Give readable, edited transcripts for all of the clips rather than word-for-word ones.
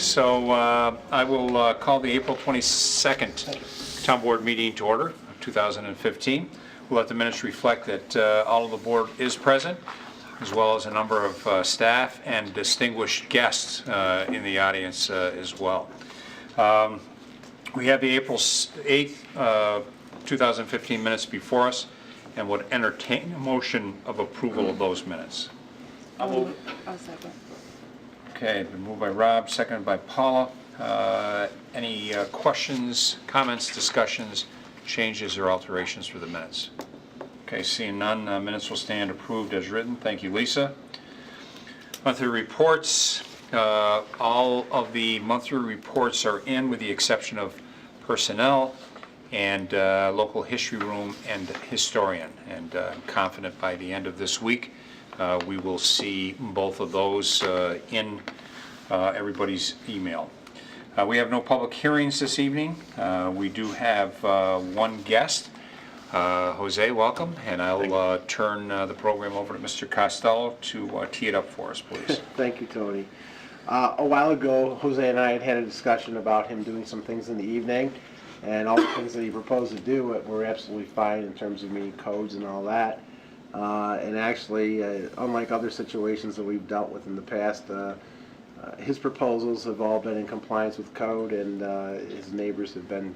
So I will call the April 22nd Town Board meeting to order of 2015. We'll let the minutes reflect that all of the board is present, as well as a number of staff and distinguished guests in the audience as well. We have the April 8th, 2015 minutes before us, and would entertain a motion of approval of those minutes. I'll move. I'll second. Okay, been moved by Rob, seconded by Paula. Any questions, comments, discussions, changes, or alterations for the minutes? Okay, seeing none, minutes will stand approved as written. Thank you, Lisa. Monthly reports. All of the monthly reports are in, with the exception of personnel and local history room and historian. And I'm confident by the end of this week we will see both of those in everybody's email. We have no public hearings this evening. We do have one guest. Jose, welcome, and I'll turn the program over to Mr. Costello to tee it up for us, please. Thank you, Tony. A while ago, Jose and I had a discussion about him doing some things in the evening, and all the things that he proposed to do were absolutely fine in terms of meeting codes and all that. And actually, unlike other situations that we've dealt with in the past, his proposals have all been in compliance with code, and his neighbors have been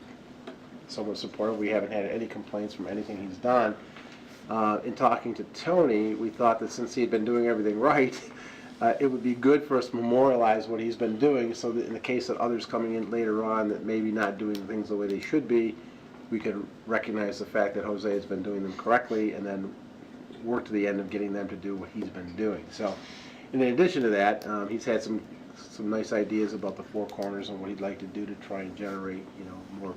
somewhat supportive. We haven't had any complaints from anything he's done. In talking to Tony, we thought that since he had been doing everything right, it would be good for us to memorialize what he's been doing, so that in the case of others coming in later on that maybe not doing things the way they should be, we could recognize the fact that Jose has been doing them correctly, and then work to the end of getting them to do what he's been doing. So, in addition to that, he's had some nice ideas about the four corners and what he'd like to do to try and generate, more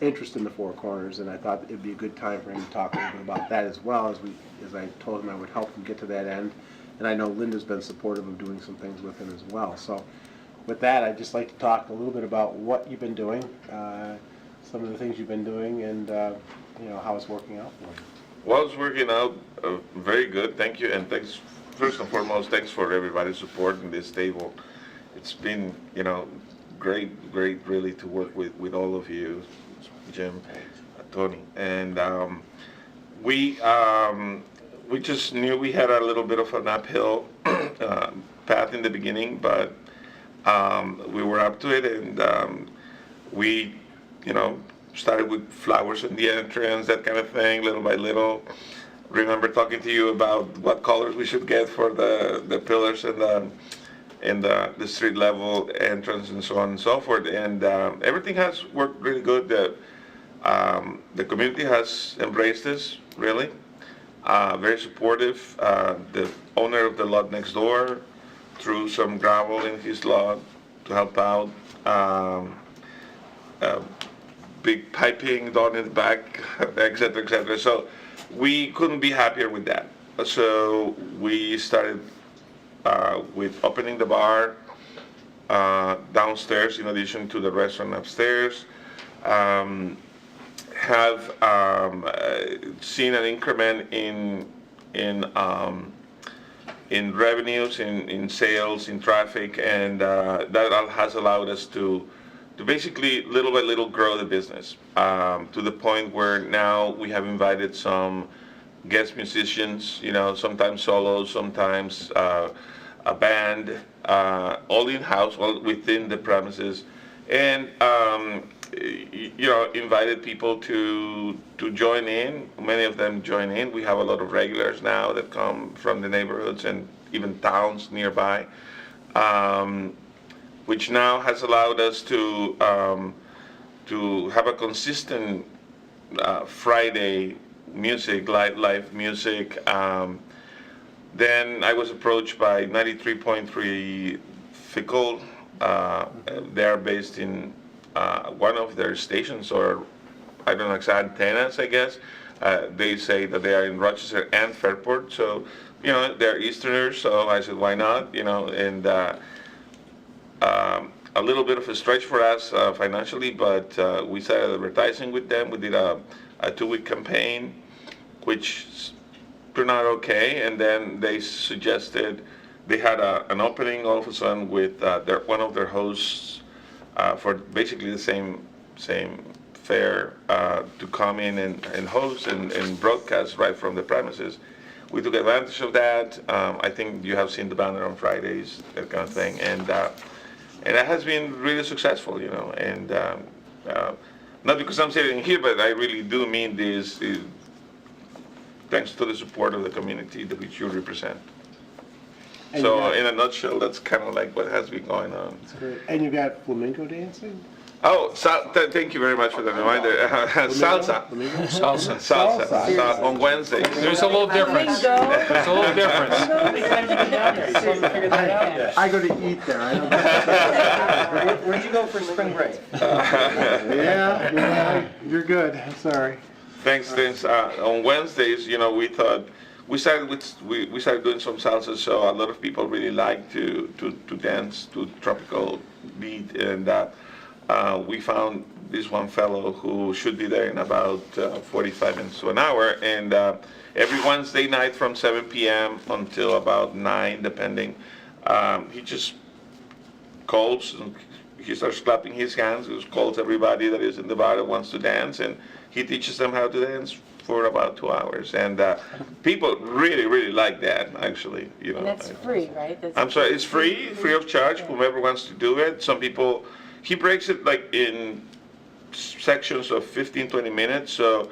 interest in the four corners. And I thought it'd be a good time for him to talk a little bit about that as well, as I told him I would help him get to that end. And I know Linda's been supportive of doing some things with him as well. So, with that, I'd just like to talk a little bit about what you've been doing, some of the things you've been doing, and how it's working out for you. Well, it's working out very good. Thank you, and thanks. First and foremost, thanks for everybody's support in this table. It's been, great, really, to work with all of you, Jim, Tony, and we just knew we had a little bit of an uphill path in the beginning, but we were up to it, and we, started with flowers in the entrance, that kind of thing, little by little. Remember talking to you about what colors we should get for the pillars and the street level entrance and so on and so forth. And everything has worked really good. The community has embraced this, really. Very supportive. The owner of the lot next door threw some gravel in his lot to help out. Big piping down in the back, et cetera, et cetera. So we couldn't be happier with that. So we started with opening the bar downstairs in addition to the restaurant upstairs. Have seen an increment in revenues, in sales, in traffic, and that has allowed us to basically little by little grow the business to the point where now we have invited some guest musicians, sometimes solos, sometimes a band, all in-house, all within the premises, and invited people to join in. Many of them join in. We have a lot of regulars now that come from the neighborhoods and even towns nearby. Which now has allowed us to have a consistent Friday music, live music. Then I was approached by 93.3 Fickle. They're based in one of their stations, or I don't know, it's antennas, I guess. They say that they are in Rochester and Fairport, so they're Easterners. So I said, why not? And a little bit of a stretch for us financially, but we started advertising with them. We did a 2-week campaign, which turned out okay, and then they suggested they had an opening all of a sudden with one of their hosts for basically the same fair to come in and host and broadcast right from the premises. We took advantage of that. I think you have seen the banner on Fridays, that kind of thing, and that has been really successful, you know. And not because I'm sitting here, but I really do mean this. Thanks to the support of the community that which you represent. And So, you got- in a nutshell, that's kind of like what has been going on. And you got flamenco dancing? Oh, thank you very much for the reminder. Salsa. Flamingo? Salsa. Salsa. Salsa. On Wednesdays. There's a little difference. There's a little difference. I go to eat there. I don't Where'd you go for spring break? yeah, you're good. Sorry. Thanks. On Wednesdays, you know, we thought we started doing some salsa, so a lot of people really like to dance to tropical beat, and we found this one fellow who should be there in about 45 minutes to an hour, and every Wednesday night from 7 p.m. until about 9, depending, he just calls and he starts clapping his hands. He calls everybody that is in the bar that wants to dance, and he teaches them how to dance for about 2 hours. And people really, really like that, actually. You know, And that's free, right? I'm sorry, it's free of charge. Whomever wants to do it. Some people, he breaks it like in sections of 15, 20 minutes. So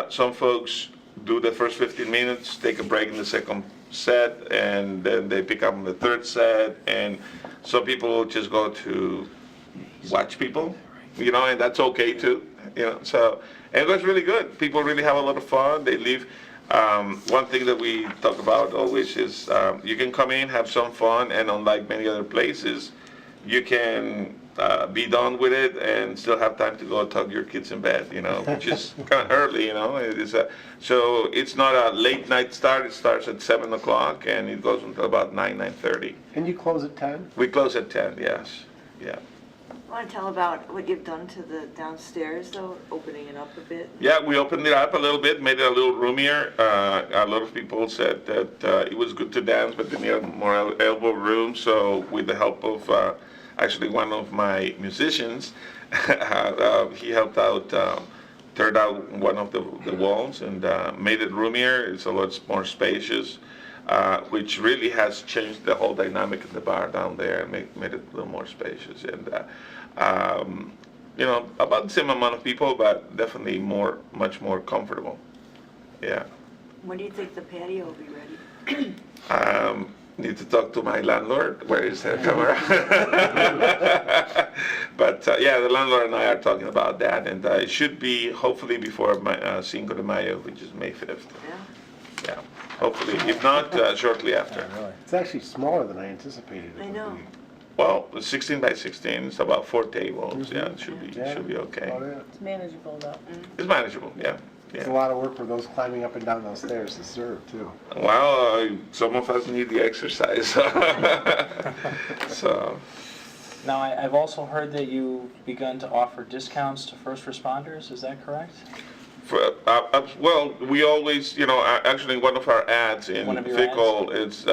some folks do the first 15 minutes, take a break in the second set, and then they pick up on the third set. And some people just go to watch people, you know, and that's okay too, you know. So, and it was really good. People really have a lot of fun. They leave. One thing that we talk about always is you can come in, have some fun, and unlike many other places, you can be done with it and still have time to go tuck your kids in bed, you know, which is kind of early, you know. It is so it's not a late night start. It starts at 7 o'clock and it goes until about 9:30. And you close at 10? We close at 10, yes, yeah. Want to tell about what you've done to the downstairs, though, opening it up a bit? Yeah, we opened it up a little bit, made it a little roomier. A lot of people said that it was good to dance, but they needed more elbow room. So with the help of actually one of my musicians, he helped out, turned out one of the walls and made it roomier. It's a lot more spacious, which really has changed the whole dynamic of the bar down there and made it a little more spacious. And you know, about the same amount of people, but definitely much more comfortable. Yeah. When do you think the patio will be ready? Need to talk to my landlord. Where is the camera? But yeah, the landlord and I are talking about that, and it should be hopefully before Cinco de Mayo, which is May 5th. Yeah. Yeah, hopefully. If not, shortly after. It's actually smaller than I anticipated it I would know. be. Well, it's 16 by 16. It's about 4 tables. Yeah, it should Yeah. be okay. Oh, yeah. It's manageable though. It's manageable. Yeah. It's a Yeah. lot of work for those climbing up and down those stairs to serve, too. Well, some of us need the exercise. So. Now, I've also heard that you've begun to offer discounts to first responders, is that correct? Well, we always, you know, actually one of our ads in One of your Fickle is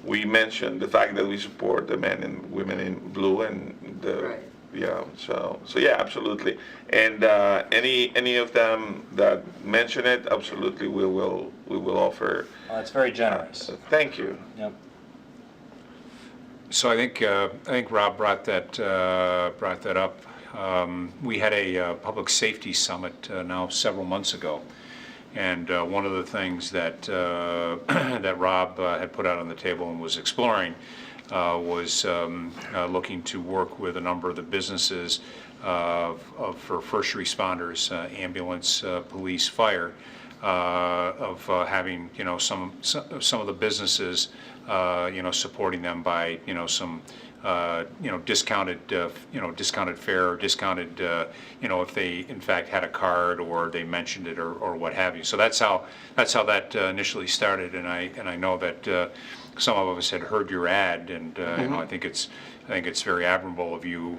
we mentioned the fact that we support the men and women in blue and the, Right. you know, so yeah, absolutely. And any of them that mention it, absolutely we will offer. Well, that's very generous. Thank you. Yep. So I think Rob brought that up. We had a public safety summit now several months ago, and one of the things that that Rob had put out on the table and was exploring was looking to work with a number of the businesses for first responders, ambulance, police, fire, of having, you know, some of the businesses, you know, supporting them by, you know, some discounted, discounted fare, or discounted, if they in fact had a card or they mentioned it or what have you. So that's how that initially started, and I know that some of us had heard your ad, and I think it's very admirable of you,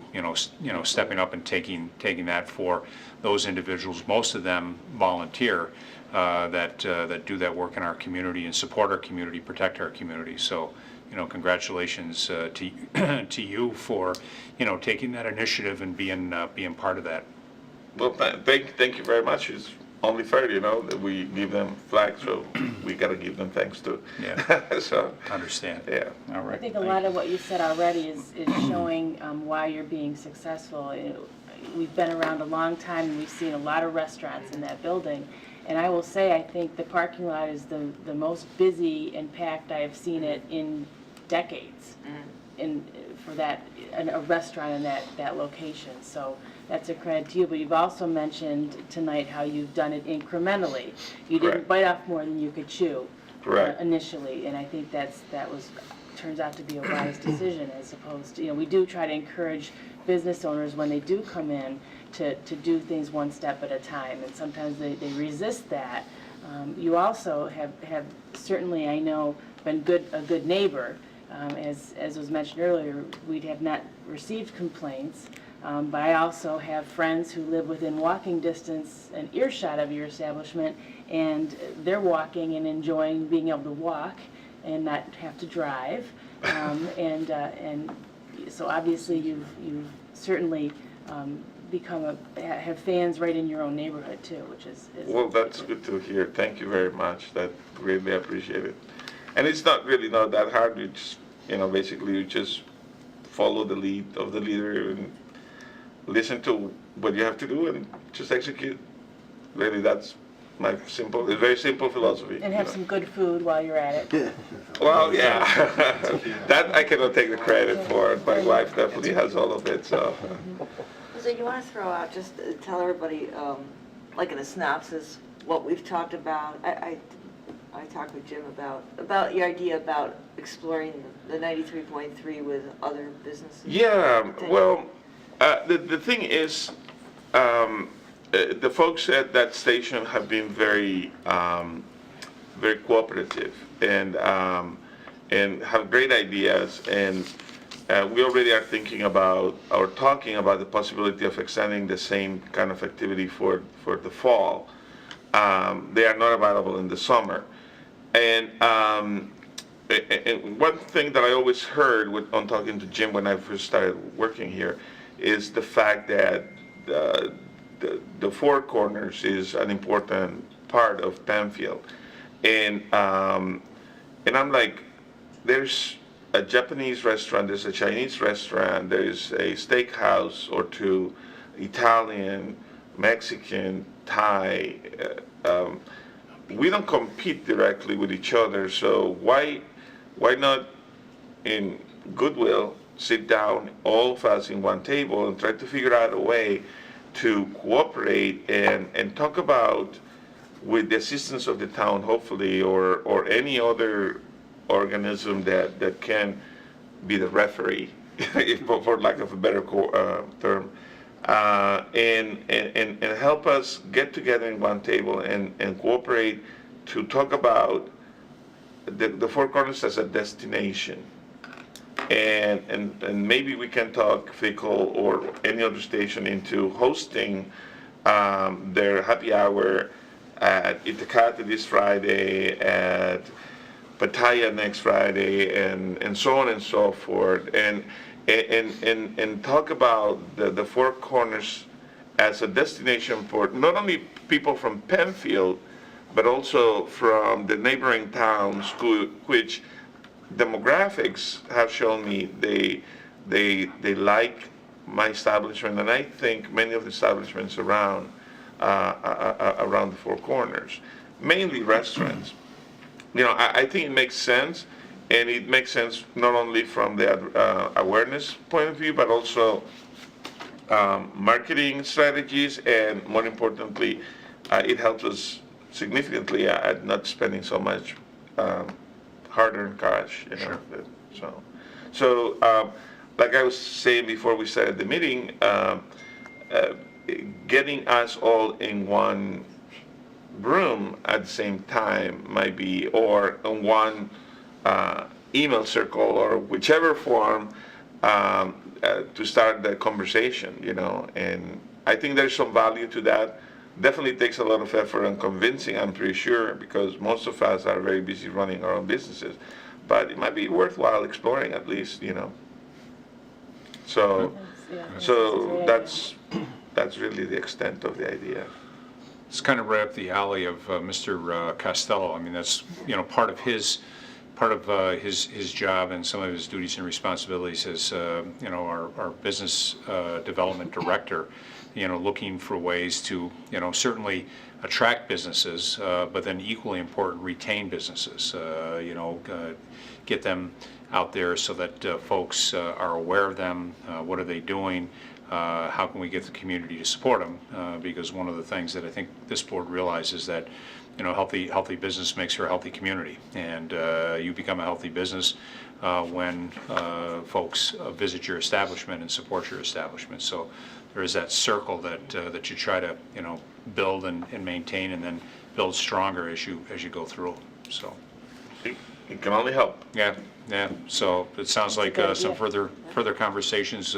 stepping up and taking that for those individuals. Most of them volunteer that do that work in our community and support our community, protect our community. So, congratulations to you for taking that initiative and being part of that. Well, thank you very much. It's only fair, that we give them flags, so we got to give them thanks too. Yeah. So, Understand. yeah. All right. I think a lot of what you said already is showing why you're being successful. We've been around a long time, and we've seen a lot of restaurants in that building. And I will say, I think the parking lot is the most busy and packed I have seen it in decades. For a restaurant in that location. So that's a credit to you. But you've also mentioned tonight how you've done it incrementally. You didn't Correct. bite off more than you could chew. Correct. Initially, and I think turns out to be a wise decision, as opposed to, we do try to encourage business owners when they do come in to do things one step at a time, and sometimes they resist that. You also have certainly, I know, been a good neighbor. As was mentioned earlier, we have not received complaints, but I also have friends who live within walking distance and earshot of your establishment, and they're walking and enjoying being able to walk and not have to drive. And so obviously you've certainly have fans right in your own neighborhood too, which is Well, that's good to hear. Thank you very much. That really appreciate it. And it's not that hard. You just, basically you just follow the lead of the leader and listen to what you have to do and just execute. Really, that's my very simple philosophy. and have some good food while you're at it. Well, yeah. That I cannot take the credit for. My wife definitely has all of it, so. So you want to throw out, just tell everybody, like in a synopsis, what we've talked about. I talked with Jim about your idea about exploring the 93.3 with other businesses. Yeah, well, the thing is, the folks at that station have been very, very cooperative and have great ideas, and we already are thinking about or talking about the possibility of extending the same kind of activity for the fall. They are not available in the summer. And one thing that I always heard on talking to Jim when I first started working here is the fact that the Four Corners is an important part of Penfield. And I'm like, there's a Japanese restaurant, there's a Chinese restaurant, there's a steakhouse or two, Italian, Mexican, Thai. We don't compete directly with each other, so why not in goodwill sit down all of us in one table and try to figure out a way to cooperate and talk about, with the assistance of the town hopefully, or any other organism that can be the referee, for lack of a better term, and help us get together in one table and cooperate to talk about the Four Corners as a destination. And maybe we can talk Fickle or any other station into hosting their happy hour at Itacate this Friday, at Baytowne next Friday, and so on and so forth, and talk about the Four Corners as a destination for not only people from Penfield, but also from the neighboring towns, which demographics have shown me they like my establishment, and I think many of the establishments around the Four Corners, mainly restaurants. I think it makes sense, and it makes sense not only from the awareness point of view, but also marketing strategies, and more importantly, it helps us significantly at not spending so much hard-earned cash. Sure. So like I was saying before we started the meeting, getting us all in one room at the same time might be, or in one email circle or whichever form, to start the conversation, you know. And I think there's some value to that. Definitely takes a lot of effort and convincing, I'm pretty sure, because most of us are very busy running our own businesses. But it might be worthwhile exploring at least, you know. So, that's really the extent of the idea. It's kind of right up the alley of Mr. Costello. I mean, that's, you know, part of his job and some of his duties and responsibilities as, you know, our business development director, you know, looking for ways to, you know, certainly attract businesses, but then equally important, retain businesses, you know, get them out there so that folks are aware of them. What are they doing? How can we get the community to support them? Because one of the things that I think this board realizes that, you know, healthy business makes for a healthy community, and you become a healthy business when folks visit your establishment and support your establishment. So there is that circle that you try to, you know, build and maintain, and then build stronger as you go through. So It can only help. yeah. So it sounds like some further conversations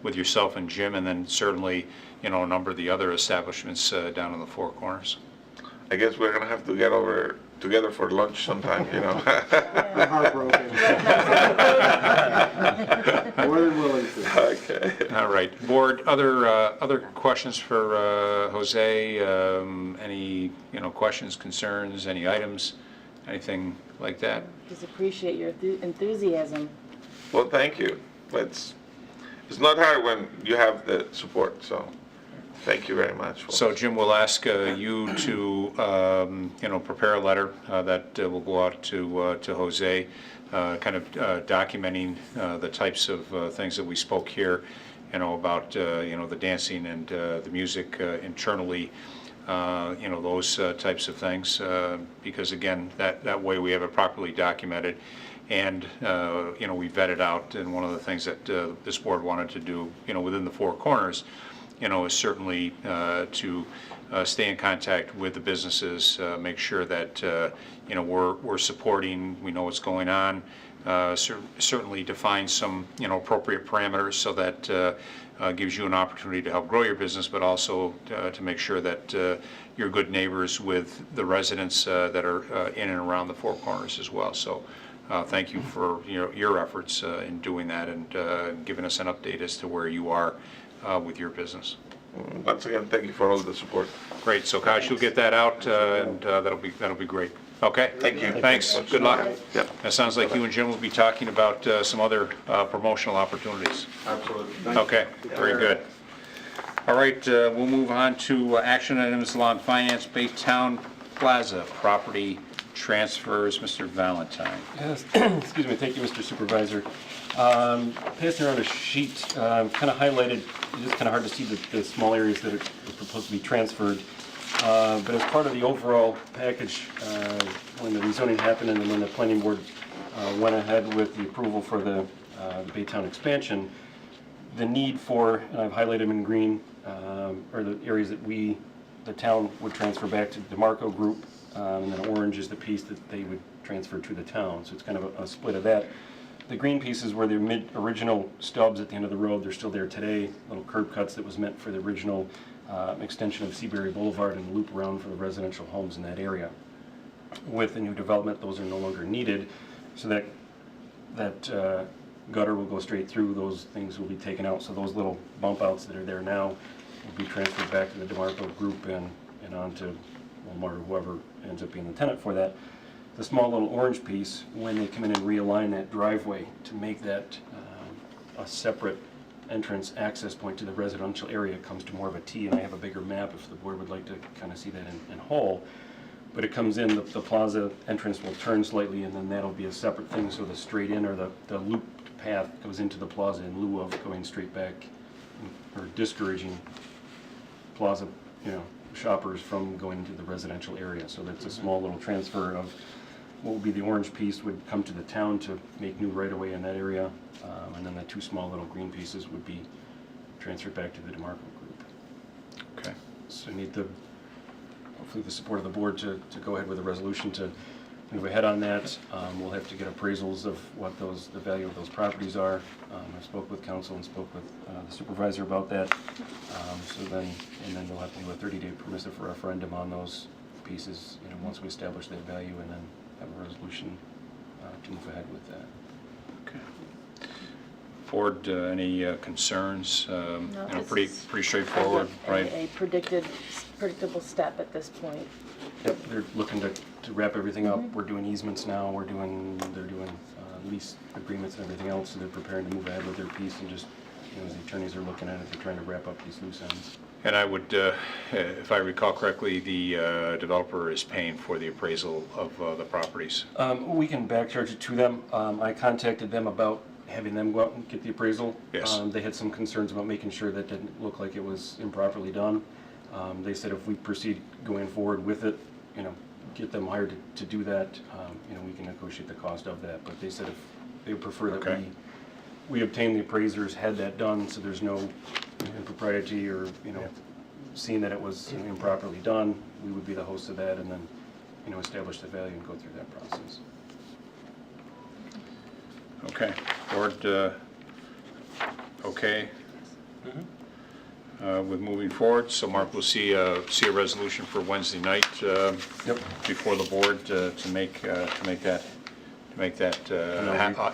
with yourself and Jim, and then certainly, you know, a number of the other establishments down in the Four Corners. I guess we're gonna have to get over together for lunch sometime, you know. I'm heartbroken. More than willing to. Okay. All right, board. Other questions for Jose? Any, you know, questions, concerns, any items, anything like that? Just appreciate your enthusiasm. Well, thank you. It's not hard when you have the support, so thank you very much. So Jim, will ask you to, you know, prepare a letter that will go out to Jose, kind of documenting the types of things that we spoke here, you know, about, you know, the dancing and the music internally, you know, those types of things, because again, that way we have it properly documented. And, you know, we vetted out, and one of the things that this board wanted to do, you know, within the Four Corners, you know, is certainly to stay in contact with the businesses, make sure that, you know, we're supporting, we know what's going on, certainly define some, you know, appropriate parameters so that gives you an opportunity to help grow your business, but also to make sure that you're good neighbors with the residents that are in and around the Four Corners as well. So thank you for your efforts in doing that, and giving us an update as to where you are with your business. Once again, thank you for all the support. Great. So Kaj, you'll get that out, and that'll be great. Okay. Thank you. Thanks. Good luck. Yep. That sounds like you and Jim will be talking about some other promotional opportunities. Absolutely. Okay. Very good. All right. We'll move on to action items, law and finance, Baytowne Plaza property transfers. Mr. Valentine. Yes, excuse me, thank you, Mr. Supervisor. Passing around a sheet, kind of highlighted, it's just kind of hard to see the small areas that are proposed to be transferred. But as part of the overall package, when the rezoning happened and then when the planning board went ahead with the approval for the Baytowne expansion, the need for, and I've highlighted them in green, are the areas that the town would transfer back to the DeMarco Group, and then orange is the piece that they would transfer to the town. So it's kind of a split of that. The green pieces were the original stubs at the end of the road. They're still there today, little curb cuts that was meant for the original extension of Seabury Boulevard and the loop around for the residential homes in that area. With the new development, those are no longer needed, so that gutter will go straight through. Those things will be taken out, so those little bump outs that are there now will be transferred back to the DeMarco Group and on to Walmart or whoever ends up being the tenant for that. The small little orange piece, when they come in and realign that driveway to make that a separate entrance access point to the residential area, comes to more of a T, and I have a bigger map if the board would like to kind of see that in whole. But it comes in, the plaza entrance will turn slightly, and then that'll be a separate thing, so the straight in or the looped path goes into the plaza in lieu of going straight back or discouraging plaza, shoppers from going into the residential area. So that's a small little transfer of what would be the orange piece would come to the town to make new right-of-way in that area, and then the 2 small little green pieces would be transferred back to the DeMarco group. Okay. So I need hopefully the support of the board to go ahead with a resolution to move ahead on that. We'll have to get appraisals of what the value of those properties are. I spoke with council and spoke with the supervisor about that. And then we'll have to do a 30-day permissive referendum on those pieces, once we establish that value, and then have a resolution to move ahead with that. Okay. Board, any concerns? No, this Pretty is straightforward, right? A predictable step at this point. Yep, they're looking to wrap everything up. We're doing easements now, they're doing lease agreements and everything else, so they're preparing to move ahead with their piece, and just, as the attorneys are looking at it, they're trying to wrap up these loose ends. And I would, if I recall correctly, the developer is paying for the appraisal of the properties. We can backcharge it to them. I contacted them about having them go out and get the appraisal. Yes. They had some concerns about making sure that didn't look like it was improperly done. They said if we proceed going forward with it, get them hired to do that, we can negotiate the cost of that. But they said if they would prefer that Okay. we obtain the appraisers, had that done, so there's no impropriety or, seeing that it was improperly done, we would be the host of that, and then, establish the value and go through that process. Okay. Board, okay with moving forward? So Mark, we'll see a resolution for Wednesday night before the board to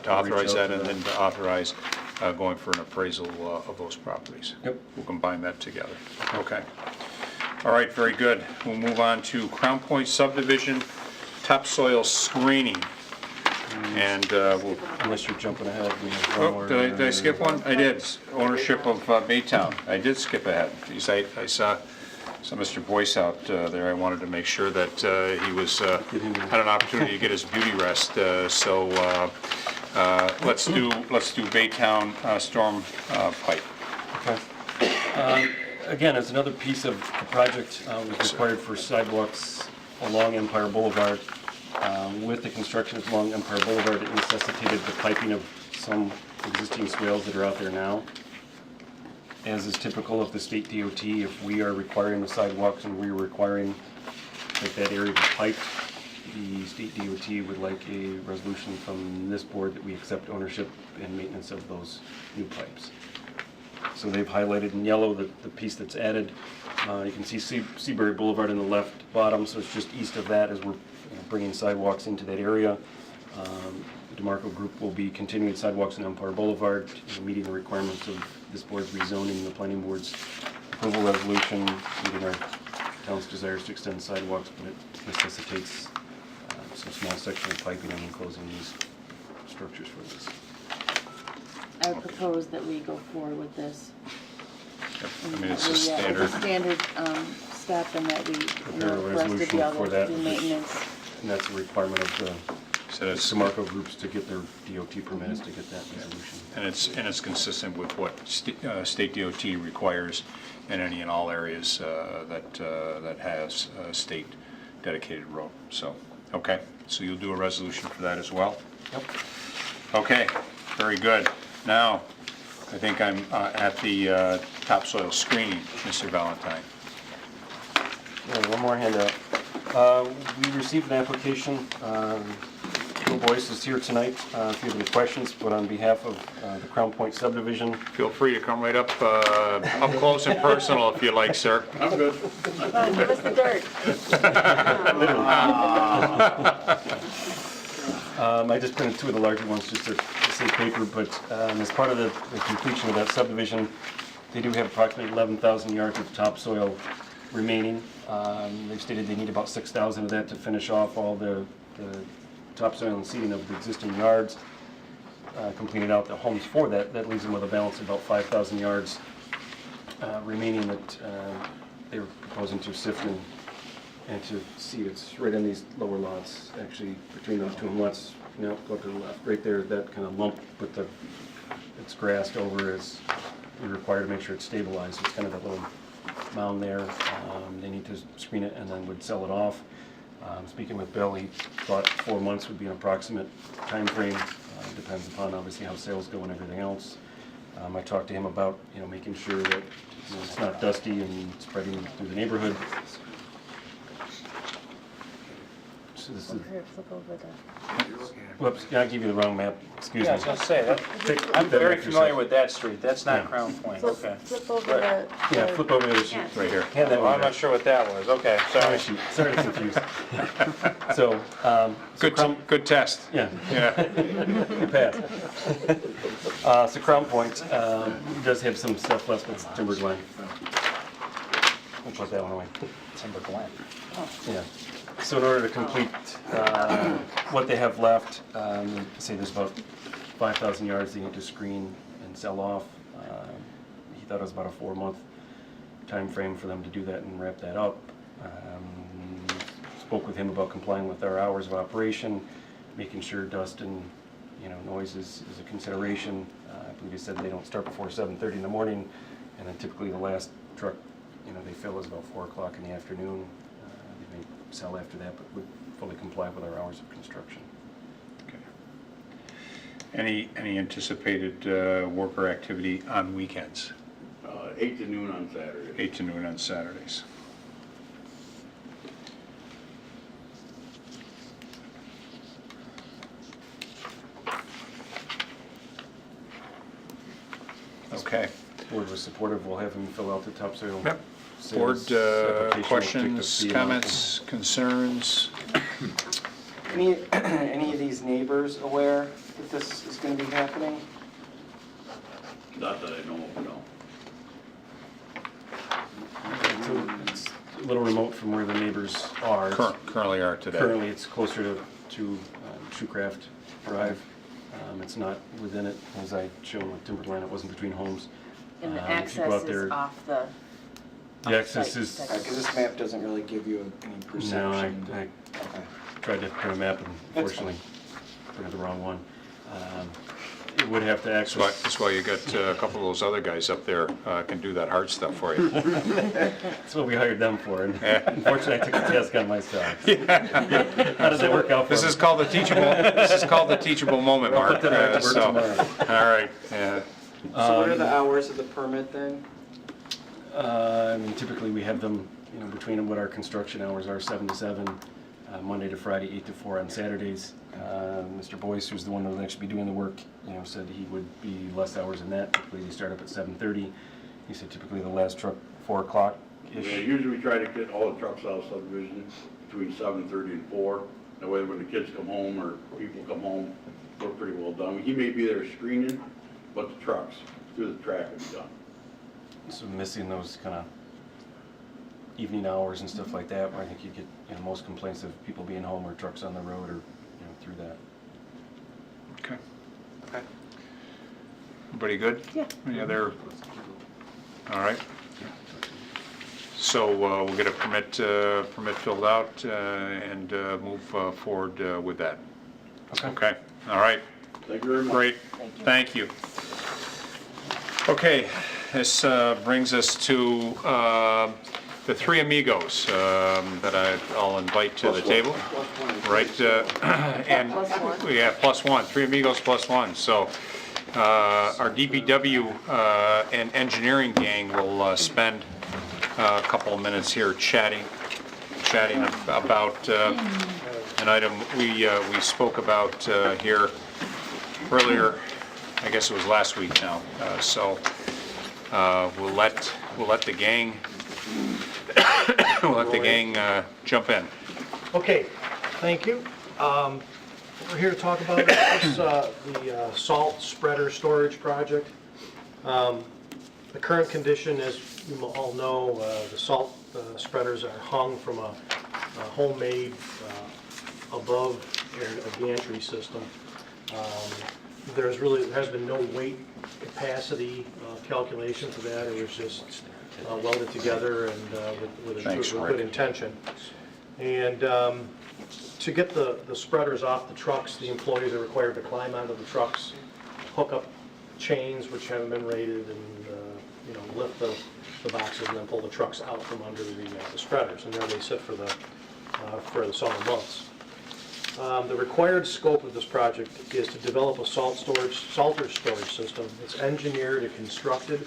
authorize that, and then to authorize going for an appraisal of those properties. Yep. We'll combine that together. Okay. All right, very good. We'll move on to Crown Point Subdivision topsoil screening. And we'll, Unless you're jumping ahead, we have one more. did I skip one? I did. Ownership of Baytowne. I did skip ahead. Geez, I saw Mr. Boyce out there. I wanted to make sure that he was had an opportunity to get his beauty rest. So let's do Baytowne storm pipe. Okay. Again, as another piece of the project was required for sidewalks along Empire Boulevard. With the construction along Empire Boulevard, it necessitated the piping of some existing swales that are out there now. As is typical of the state DOT, if we are requiring the sidewalks and we're requiring that area be piped, the state DOT would like a resolution from this board that we accept ownership and maintenance of those new pipes. So they've highlighted in yellow the piece that's added. You can see Seabury Boulevard in the left bottom, so it's just east of that as we're bringing sidewalks into that area. The DeMarco group will be continuing sidewalks on Empire Boulevard, meeting the requirements of this board's rezoning, the planning board's approval resolution, meeting our town's desires to extend sidewalks, but it necessitates some small section of piping and enclosing these structures for this. I would propose that we go forward with this. Yep. I And mean, it's that a we, standard. It's a standard step, and that we, Prepare a for us to resolution be able for to that. do maintenance. And that's a requirement of the So it's, DeMarco groups to get their DOT permits to get that resolution. and it's consistent with what state DOT requires in any and all areas that has a state dedicated road. So, okay, so you'll do a resolution for that as well? Yep. Okay, very good. Now, I think I'm at the topsoil screening, Mr. Valentine. Yeah, one more handout. We received an application. Bill Boyce is here tonight if you have any questions, but on behalf of the Crown Point Subdivision. Feel free to come right up close and personal if you like, sir. I'm good. Come on, give us the dirt. I just printed 2 of the larger ones just to save paper, but as part of the completion of that subdivision, they do have approximately 11,000 yards of topsoil remaining. They've stated they need about 6,000 of that to finish off all the topsoil and seeding of the existing yards. Completing out the homes for that, that leaves them with a balance of about 5,000 yards remaining that they were proposing to sift and to seed. It's right in these lower lots, actually, between those 2 lots. No, go to the left, right there, that kind of lump with it's grassed over is we require to make sure it's stabilized. It's kind of that little mound there. They need to screen it and then would sell it off. Speaking with Bill, he thought 4 months would be an approximate timeframe. Depends upon obviously how sales go and everything else. I talked to him about, making sure that it's not dusty and spreading through the neighborhood. So this is, Here, flip over the. whoops, I gave you the wrong map, excuse Yeah, I me. was gonna say, that, Take I'm that very map familiar yourself. with that street, that's not Yeah. Crown Point, okay. Flip over the. Yeah, flip over the other sheet. Right here. Hand that Well, one I'm not back. sure what that was, okay, sorry. Sorry, sorry to confuse. So, Good test. yeah, Yeah. you passed. So Crown Point does have some stuff left with timber line. We'll put that one away. Timber Glen. Yeah. So in order to complete what they have left, say there's about 5,000 yards they need to screen and sell off. He thought it was about a 4-month time frame for them to do that and wrap that up. Spoke with him about complying with our hours of operation, making sure dust and noise is a consideration. I believe he said they don't start before 7:30 in the morning, and then typically the last truck they fill is about 4 o'clock in the afternoon. They may sell after that, but would fully comply with our hours of construction. Okay. Any anticipated worker activity on weekends? 8 to noon on Saturday. 8 to noon on Saturdays. Okay. Board was supportive. We'll have him fill out the topsoil. Yep. sales Board application. We'll pick the questions, fee amount. comments, concerns? Any of these neighbors aware that this is gonna be happening? Not that I know of, no. So it's a little remote from where the neighbors are. Currently are today. Currently, it's closer to Shoecraft Drive. It's not within it, as I showed with Timberline, it wasn't between homes. And the If you go out access is there- off the. The access site, is, technically. Because this map doesn't really give you any no, perception. I Okay. tried to print a map and unfortunately printed the wrong one. It would have to access. That's why you got a couple of those other guys up there can do that hard stuff for you. That's what we hired them for, and Yeah. unfortunately, I took the task on myself. How does that work out for This me? is called the teachable moment, Mark. put that on work So, tomorrow. all right, yeah. So what are the hours of the permit then? I mean, typically, we have them, between what our construction hours are, 7 to 7, Monday to Friday, 8 to 4 on Saturdays. Mr. Boyce, who's the one that will actually be doing the work, said he would be less hours than that. Typically, they start up at 7:30. He said typically the last truck, 4 Yeah, o'clock-ish. usually we try to get all the trucks out of subdivision between 7:30 and 4. That way when the kids come home or people come home, we're pretty well done. He may be there screening, but the trucks through the track will be done. So missing those kind of evening hours and stuff like that, where I think you get, most complaints of people being home or trucks on the road or, through that. Okay. Okay. Everybody good? Yeah. Any other? All right. So we'll get a permit filled out and move forward with that. Okay. All right. Thank you very much. Great. Thank you. Okay, this brings us to the three amigos that I'll invite to the table. Right, and we have +1, three amigos +1. So our DPW and engineering gang will spend a couple of minutes here chatting about an item we spoke about here earlier. I guess it was last week now. So we'll let the gang jump in. Okay, thank you. We're here to talk about this, the salt spreader storage project. The current condition, as you all know, the salt spreaders are hung from a homemade above gantry system. There has been no weight capacity calculation to that. It was just welded together and with Thanks, a Rick. good intention. And to get the spreaders off the trucks, the employees are required to climb onto the trucks, hook up chains which haven't been rated, and lift the boxes and then pull the trucks out from under the spreaders. And there they sit for the for the summer months. The required scope of this project is to develop a salter storage system. It's engineered and constructed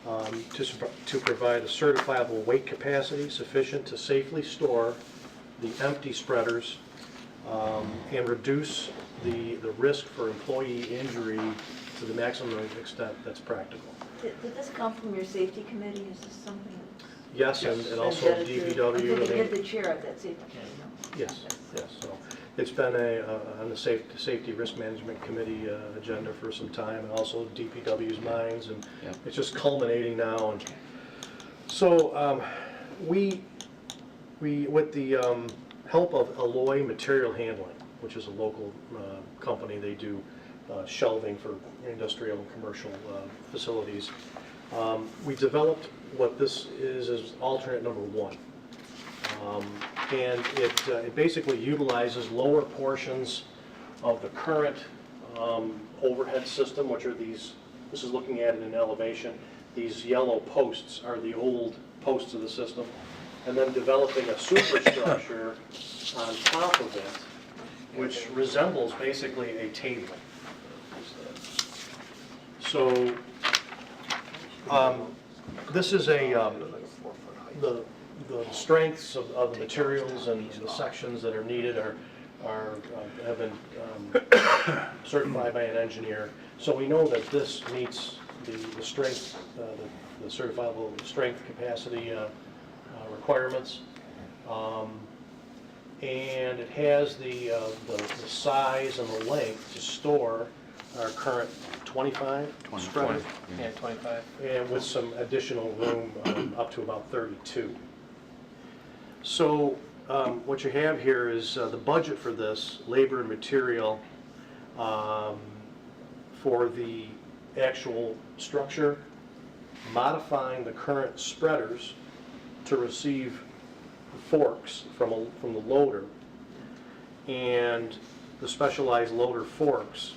to provide a certifiable weight capacity sufficient to safely store the empty spreaders and reduce the risk for employee injury to the maximum extent that's practical. Did this come from your safety committee? Is this something? Yes, and also DPW. You're the chair of that safety committee, no? Yes, so it's been on the Safety Risk Management Committee agenda for some time, and also DPW's minds, and it's just culminating now. And so we with the help of Alloy Material Handling, which is a local company, they do shelving for industrial and commercial facilities. We developed what this is alternate number 1. And it basically utilizes lower portions of the current overhead system, which are these, this is looking at it in elevation, these yellow posts are the old posts of the system, and then developing a superstructure on top of it, which resembles basically a table. So this is the strengths of the materials and the sections that are needed have been certified by an engineer. So we know that this meets the strength, the certifiable strength capacity requirements. And it has the size and the length to store our current 25 spreaders. Yeah, 25. And with some additional room up to about 32. So what you have here is the budget for this, labor and material, for the actual structure, modifying the current spreaders to receive forks from the loader, and the specialized loader forks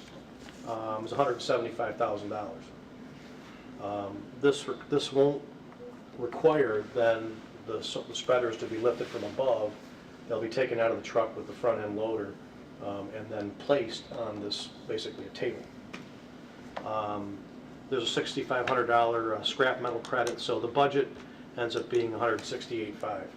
is $175,000. This won't require then the spreaders to be lifted from above. They'll be taken out of the truck with the front end loader and then placed on this, basically a table. There's a $6,500 scrap metal credit, so the budget ends up being $168,500.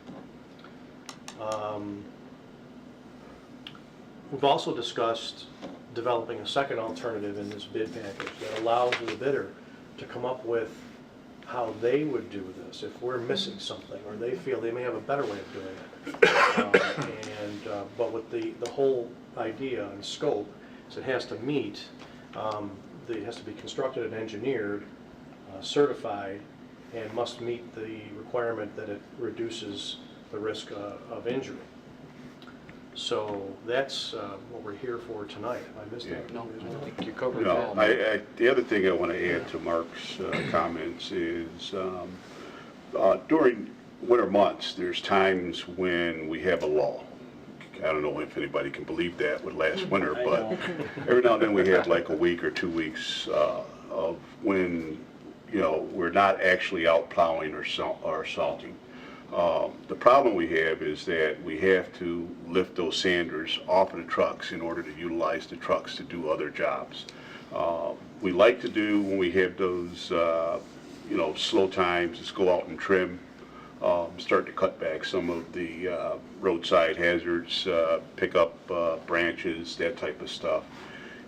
We've also discussed developing a second alternative in this bid package that allows the bidder to come up with how they would do this if we're missing something, or they feel they may have a better way of doing it. But with the whole idea and scope is it has to meet, it has to be constructed and engineered, certified, and must meet the requirement that it reduces the risk of injury. So that's what we're here for tonight. Have I missed that? No, I think you covered No, that. the other thing I want to add to Mark's comments is during winter months, there's times when we have a lull. I don't know if anybody can believe that with last winter, but every now and then we have like a week or 2 weeks of when, we're not actually out plowing or salting. The problem we have is that we have to lift those sanders off of the trucks in order to utilize the trucks to do other jobs. We like to do, when we have those, slow times, is go out and trim, start to cut back some of the roadside hazards, pick up branches, that type of stuff.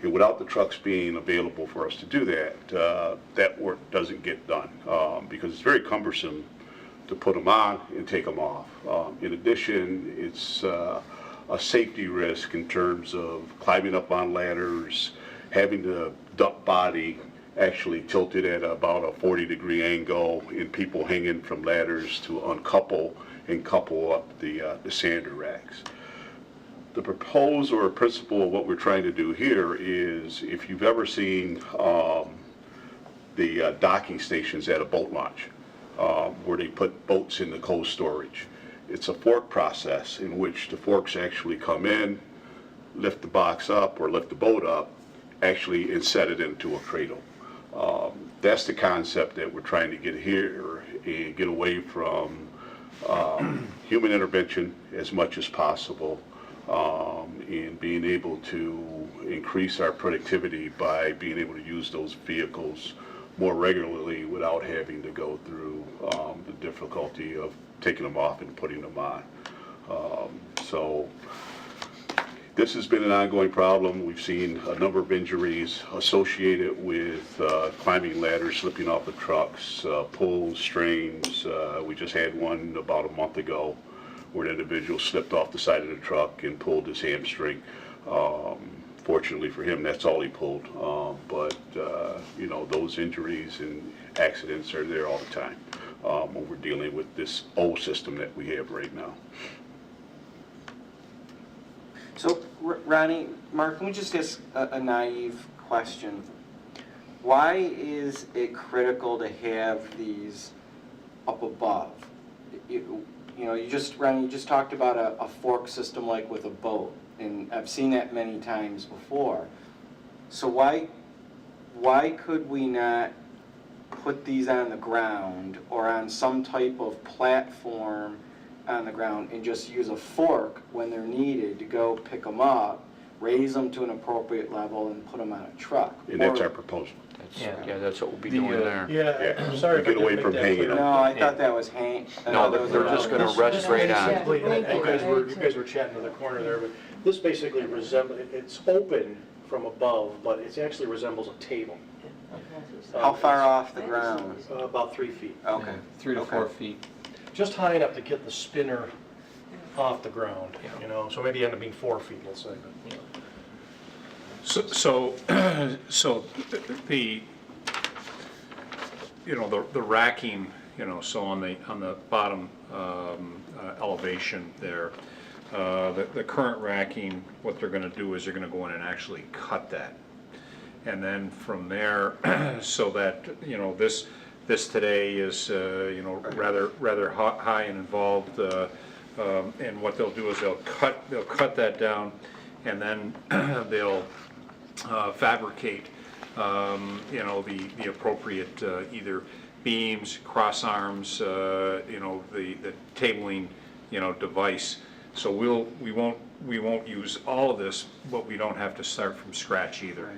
And without the trucks being available for us to do that, that work doesn't get done because it's very cumbersome to put them on and take them off. In addition, it's a safety risk in terms of climbing up on ladders, having the dump body actually tilted at about a 40-degree angle, and people hanging from ladders to uncouple and couple up the sander racks. The proposal or principle of what we're trying to do here is, if you've ever seen the docking stations at a boat launch, where they put boats in the cold storage. It's a fork process in which the forks actually come in, lift the box up or lift the boat up, actually, and set it into a cradle. That's the concept that we're trying to get here and get away from human intervention as much as possible, and being able to increase our productivity by being able to use those vehicles more regularly without having to go through the difficulty of taking them off and putting them on. So this has been an ongoing problem. We've seen a number of injuries associated with climbing ladders, slipping off of trucks, pulls, strains. We just had one about a month ago where an individual slipped off the side of the truck and pulled his hamstring. Fortunately for him, that's all he pulled. But you know, those injuries and accidents are there all the time when we're dealing with this old system that we have right now. So, Ronnie, Mark, can we just ask a naive question? Why is it critical to have these up above? You know, Ronnie, you just talked about a fork system like with a boat, and I've seen that many times before. So why could we not put these on the ground or on some type of platform on the ground and just use a fork when they're needed to go pick them up, raise them to an appropriate level, and put them on a truck? And that's our proposal. Yeah, that's what we'll be doing there. Yeah, I'm Yeah. sorry if I Get away didn't from make that hanging clear. No, I thought that was No, they're just gonna rest right on. Basically, you guys were chatting in the corner there, but this basically resembles, it's open from above, but it actually resembles a table. How far off the ground? About 3 feet. Okay. 3 to 4 feet. Just high enough to get the spinner off the ground, you know, so maybe end up being 4 feet, let's say. But, you know. So the, you know, the racking, you know, so on the bottom elevation there, the current racking, what they're gonna do is they're gonna go in and actually cut that. And then from there, so that, you know, this today is, you know, rather high and involved, and what they'll do is they'll cut that down, and then they'll fabricate, you know, the appropriate either beams, cross arms, you know, the tabling, you know, device. So we won't use all of this, but we don't have to start from scratch either.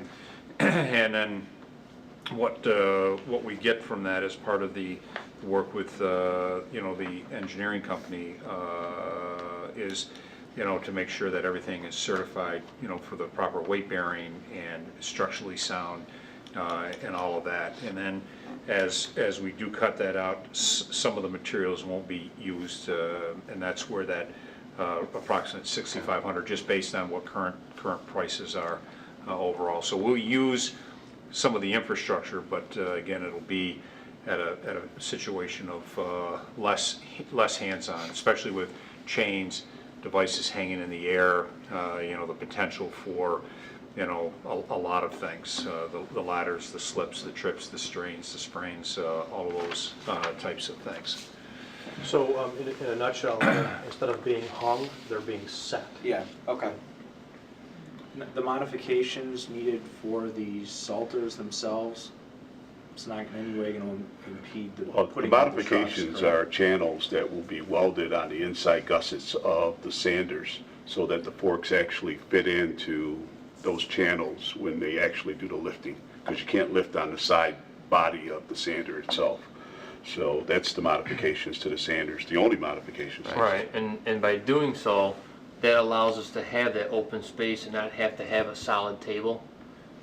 And then what we get from that as part of the work with you know, the engineering company is, you know, to make sure that everything is certified, you know, for the proper weight bearing and structurally sound, and all of that. And then as we do cut that out, some of the materials won't be used, and that's where that approximate 6,500, just based on what current prices are overall. So we'll use some of the infrastructure, but again, it'll be at a situation of less hands-on, especially with chains, devices hanging in the air, you know, the potential for, you know, a lot of things, the ladders, the slips, the trips, the strains, the sprains, all of those types of things. So, in a nutshell, instead of being hung, they're being set. Yeah, okay. The modifications needed for the salters themselves, it's not in any way going to impede the Well, the putting of the trucks, modifications correct? are channels that will be welded on the inside gussets of the sanders so that the forks actually fit into those channels when they actually do the lifting, because you can't lift on the side body of the sander itself. So that's the modifications to the sanders, the only modifications. Right, and by doing so, that allows us to have that open space and not have to have a solid table,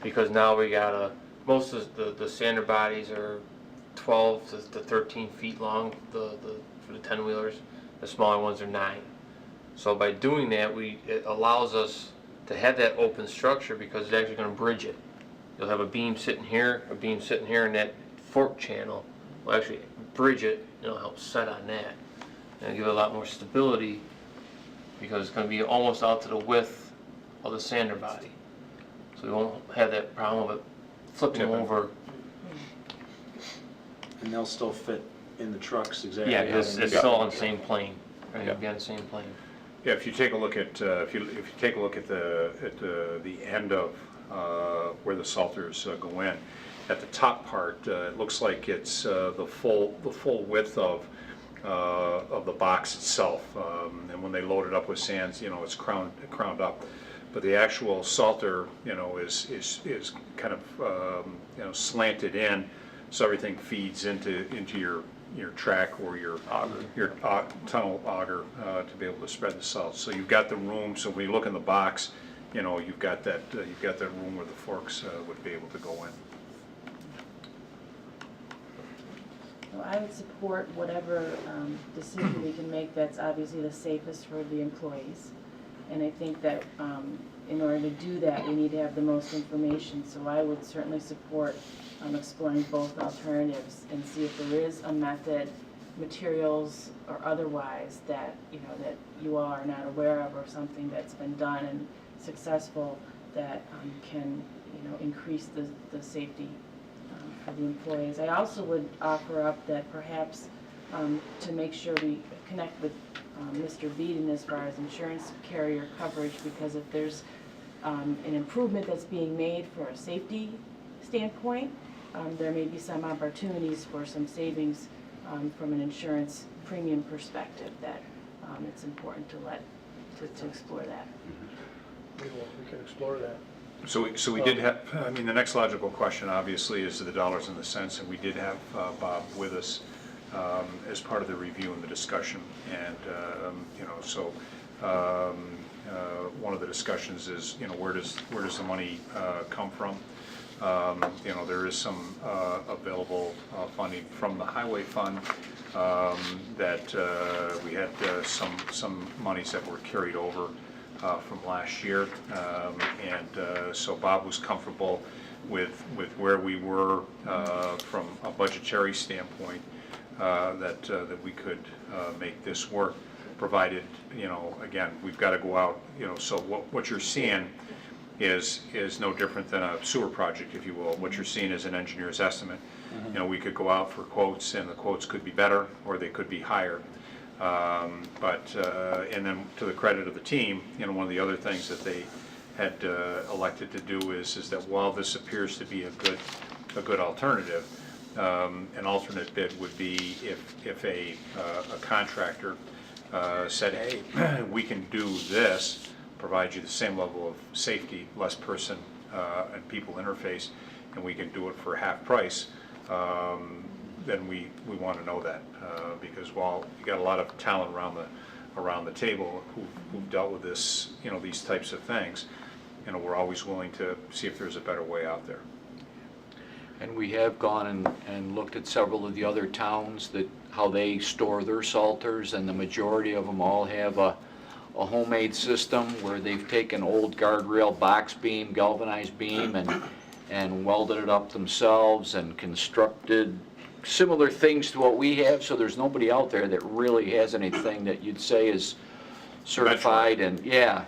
because now we got most of the sander bodies are 12 to 13 feet long, for the 10-wheelers. The smaller ones are 9. So by doing that, it allows us to have that open structure, because it's actually going to bridge it. You'll have a beam sitting here, and that fork channel will actually bridge it, and it'll help set on that. And it'll give it a lot more stability, because it's going to be almost out to the width of the sander body. So we won't have that problem of it flipping over. And they'll still fit in the trucks exactly. Yeah, how because they it's need. still on the same plane. Right, Yeah. it'll be on the same plane. Yeah, if you take a look at if you take a look at the end of where the salters go in, at the top part, it looks like it's the full width of of the box itself. And when they load it up with sands, it's crowned up. But the actual salter, is kind of, slanted in, so everything feeds into your track or your tunnel auger to be able to spread the salt. So you've got the room. So when you look in the box, you've got that room where the forks would be able to go in. Well, I would support whatever decision we can make that's obviously the safest for the employees. And I think that in order to do that, we need to have the most information. So I would certainly support exploring both alternatives and see if there is a method, materials or otherwise, that that you all are not aware of, or something that's been done and successful that can increase the safety for the employees. I also would offer up that perhaps to make sure we connect with Mr. Beeden as far as insurance carrier coverage, because if there's an improvement that's being made for a safety standpoint, there may be some opportunities for some savings from an insurance premium perspective that it's important to explore that. We can explore that. So we did have, the next logical question obviously is the dollars and the cents, and we did have Bob with us as part of the review and the discussion. And, one of the discussions is, where does the money come from? There is some available funding from the highway fund that we had some monies that were carried over from last year, so Bob was comfortable with where we were from a budgetary standpoint, that we could make this work, provided, again, we've got to go out, so what you're seeing is no different than a sewer project, if you will. What you're seeing is an engineer's estimate. We could go out for quotes, and the quotes could be better or they could be higher. And then to the credit of the team, one of the other things that they had elected to do is that while this appears to be a good alternative, an alternate bid would be if a contractor said, hey, we can do this, provide you the same level of safety, less person and people interface, and we can do it for half price, then we want to know that, because while you got a lot of talent around the table who've dealt with this, these types of things, we're always willing to see if there's a better way out there. And we have gone and looked at several of the other towns, how they store their salters, and the majority of them all have a homemade system where they've taken old guardrail box beam, galvanized beam, and welded it up themselves and constructed similar things to what we have. So there's nobody out there that really has anything that you'd say is certified. And yeah,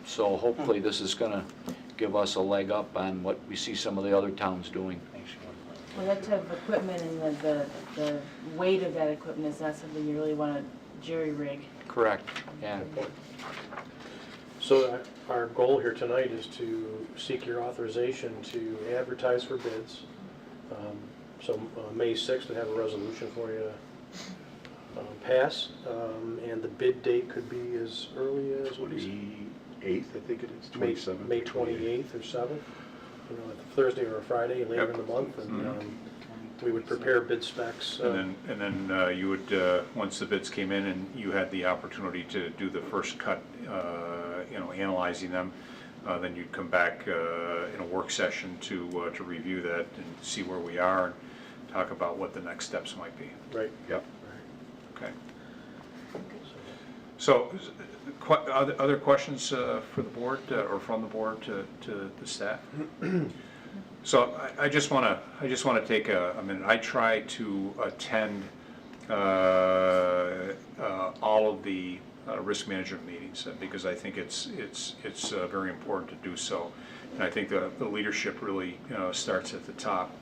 so hopefully this is going to give us a leg up on what we see some of the other towns doing. Well, that type of equipment and the weight of that equipment is not something you really want to jerry-rig. Correct, yeah. So our goal here tonight is to seek your authorization to advertise for bids. So May 6th, we have a resolution for you to pass, and the bid date could be as early as 28th, I think it is, 27th. May 28th or 7th, a Thursday or a Friday later in the month, and we would prepare bid specs. And then you would, once the bids came in and you had the opportunity to do the first cut, analyzing them, then you'd come back in a work session to review that and see where we are and talk about what the next steps might be. Right. Yep. Okay. So, other questions for the board or from the board to the staff? So I just want to take a minute. I try to attend all of the risk management meetings because I think it's very important to do so, and I think the leadership really starts at the top.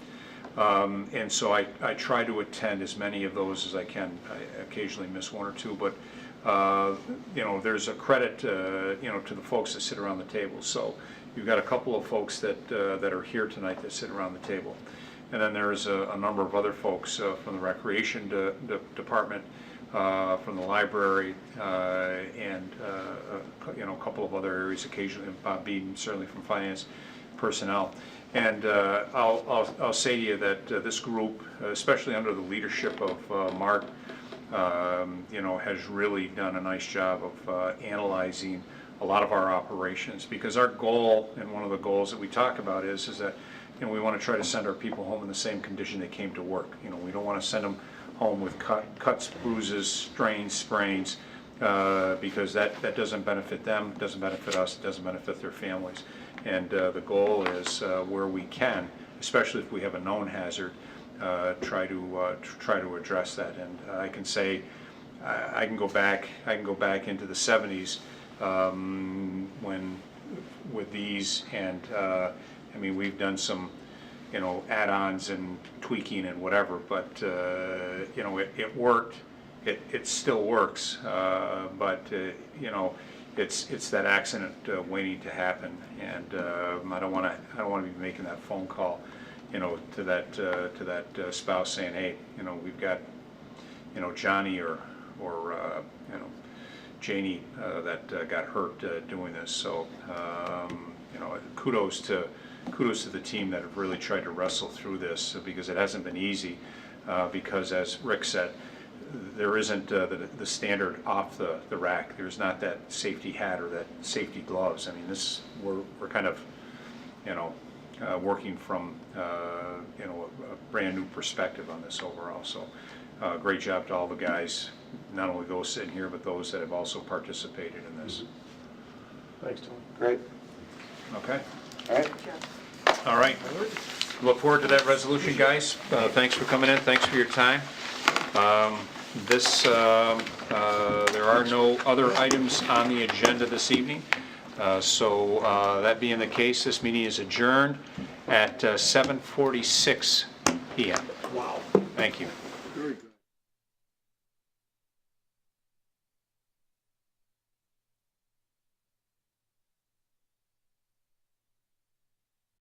And so I try to attend as many of those as I can. I occasionally miss one or two, but there's a credit to the folks that sit around the table. So you've got a couple of folks that are here tonight that sit around the table, and then there's a number of other folks from the recreation department from the library, and you know, a couple of other areas occasionally, Bob Beeden, certainly from finance personnel. And I'll say to you that this group, especially under the leadership of Mark, you know, has really done a nice job of analyzing a lot of our operations, because our goal, and one of the goals that we talk about is that, you know, we want to try to send our people home in the same condition they came to work. You know, we don't want to send them home with cuts, bruises, strains, sprains, because that doesn't benefit them, doesn't benefit us, it doesn't benefit their families. And the goal is, where we can, especially if we have a known hazard, try to address that. And I can say, I can go back into the 70s when with these, and I mean, we've done some, you know, add-ons and tweaking and whatever, but you know, it worked. It still works, but you know, it's that accident waiting to happen, and I don't want to be making that phone call, you know, to that spouse saying, hey, you know, we've got, you know, Johnny or you know, Janie that got hurt doing this. So you know, kudos to the team that have really tried to wrestle through this, because it hasn't been easy, because as Rick said, there isn't the standard off the rack. There's not that safety hat or that safety gloves. I mean, we're kind of, you know, working from you know, a brand new perspective on this overall. So great job to all the guys, not only those sitting here, but those that have also participated in this. Thanks, Tony. Great. Okay. All right. All right. Look forward to that resolution, guys. Thanks for coming in. Thanks for your time. There are no other items on the agenda this evening. So that being the case, this meeting is adjourned at 7:46 p.m. Wow. Thank you. Very good.